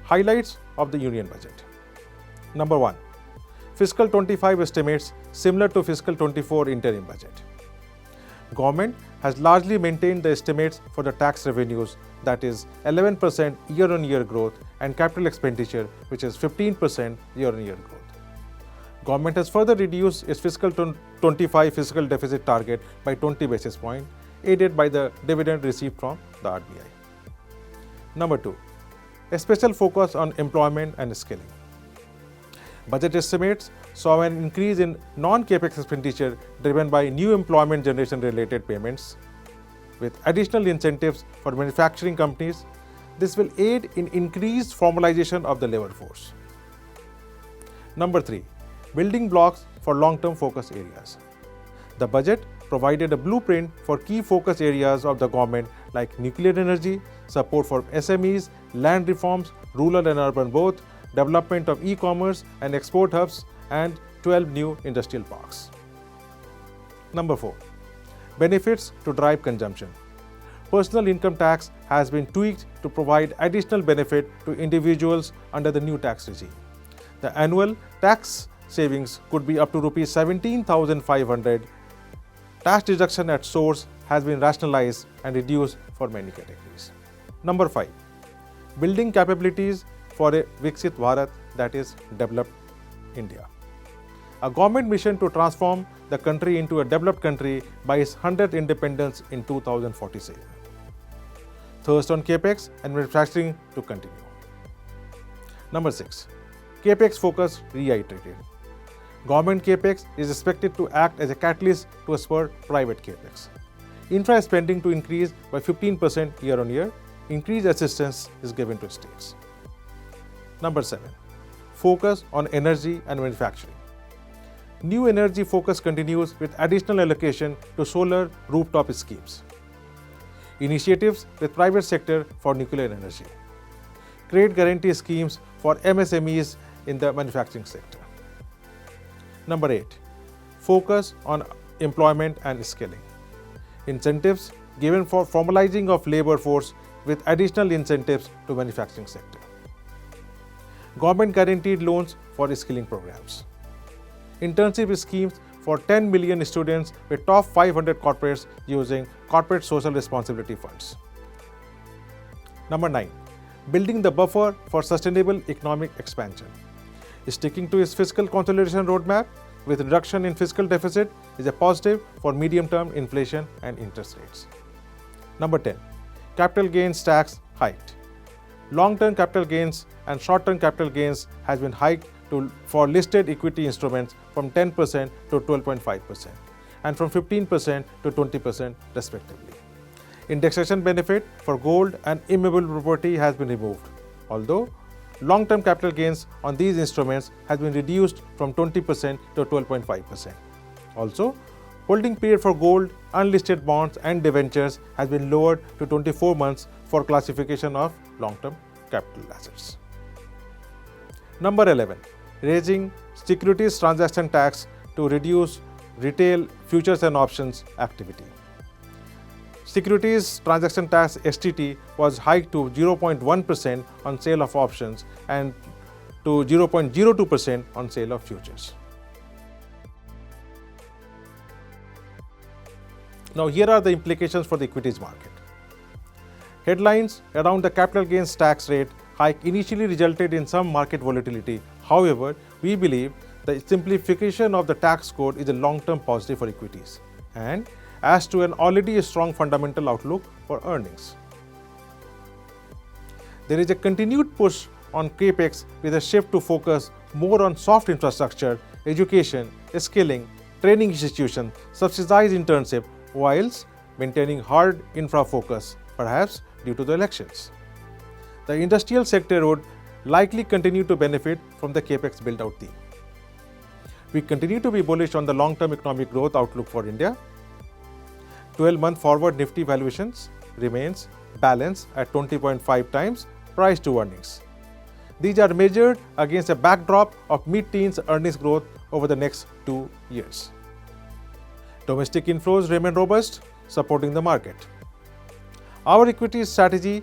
Highlights of the Union Budget. Number 1. Fiscal 25 estimates similar to Fiscal 24 interim budget. Government has largely maintained the estimates for the tax revenues, that is 11% year-on-year growth, and capital expenditure, which is 15% year-on-year growth. Government has further reduced its Fiscal 25 fiscal deficit target by 20 basis points, aided by the dividend received from the RBI. Number 2. A special focus on employment and skilling. Budget estimates saw an increase in non-capex expenditure driven by new employment generation related payments. With additional incentives for manufacturing companies, this will aid in increased formalization of the labor force. Number 3. Building blocks for long-term focus areas. The budget provided a blueprint for key focus areas of the government like nuclear energy, support for SMEs, land reforms, rural and urban both, development of e-commerce and export hubs, and 12 new industrial parks. Number 4. Benefits to drive consumption. Personal income tax has been tweaked to provide additional benefit to individuals under the new tax regime. The annual tax savings could be up to Rs 17,500. Tax deduction at source has been rationalized and reduced for many categories. Number 5. Building capabilities for a Viksit Bharat, that is, developed India. A government mission to transform the country into a developed country by its 100th independence in 2047. Thrust on capex and manufacturing to continue. Number 6. Capex focus reiterated. Government capex is expected to act as a catalyst to spur private capex. Infra spending to increase by 15% year-on-year. Increased assistance is given to states. Number 7. Focus on energy and manufacturing. New energy focus continues with additional allocation to solar rooftop schemes. Initiatives with private sector for nuclear energy. Credit guarantee schemes for MSMEs in the manufacturing sector. Number 8. Focus on employment and skilling. Incentives given for formalizing of labor force with additional incentives to manufacturing sector. Government guaranteed loans for skilling programs. Internship schemes for 10 million students with top 500 corporates using corporate social responsibility funds. Number 9. Building the buffer for sustainable economic expansion. Sticking to its fiscal consolidation roadmap with reduction in fiscal deficit is a positive for medium-term inflation and interest rates. Number 10. Capital gains tax hiked. Long-term capital gains and short-term capital gains has been hiked for listed equity instruments from 10% to 12.5% and from 15% to 20% respectively. Indexation benefit for gold and immovable property has been removed, although long-term capital gains on these instruments has been reduced from 20% to 12.5%. Also, holding period for gold, unlisted bonds and debentures has been lowered to 24 months for classification of long-term capital assets. Number 11. Raising securities transaction tax to reduce retail futures and options activity. Securities transaction tax STT was hiked to 0.1% on sale of options and to 0.02% on sale of futures. Now here are the implications for the equities market. Headlines around the capital gains tax rate hike initially resulted in some market volatility. However, we believe the simplification of the tax code is a long-term positive for equities and adds to an already strong fundamental outlook for earnings. There is a continued push on capex with a shift to focus more on soft infrastructure, education, skilling, training institutions, subsidized internship, whilst maintaining hard infra focus, perhaps due to the elections. The industrial sector would likely continue to benefit from the capex build-out theme. We continue to be bullish on the long-term economic growth outlook for India. 12-month forward Nifty valuations remains balanced at 20.5 times price to earnings. These are measured against a backdrop of mid-teens earnings growth over the next 2 years. Domestic inflows remain robust, supporting the market. Our equity strategy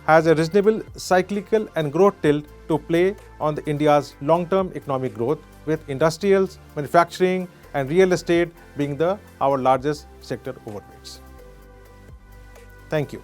has a reasonable cyclical and growth tilt to play on India's long-term economic growth, with industrials, manufacturing and real estate being our largest sector overweights. Thank you.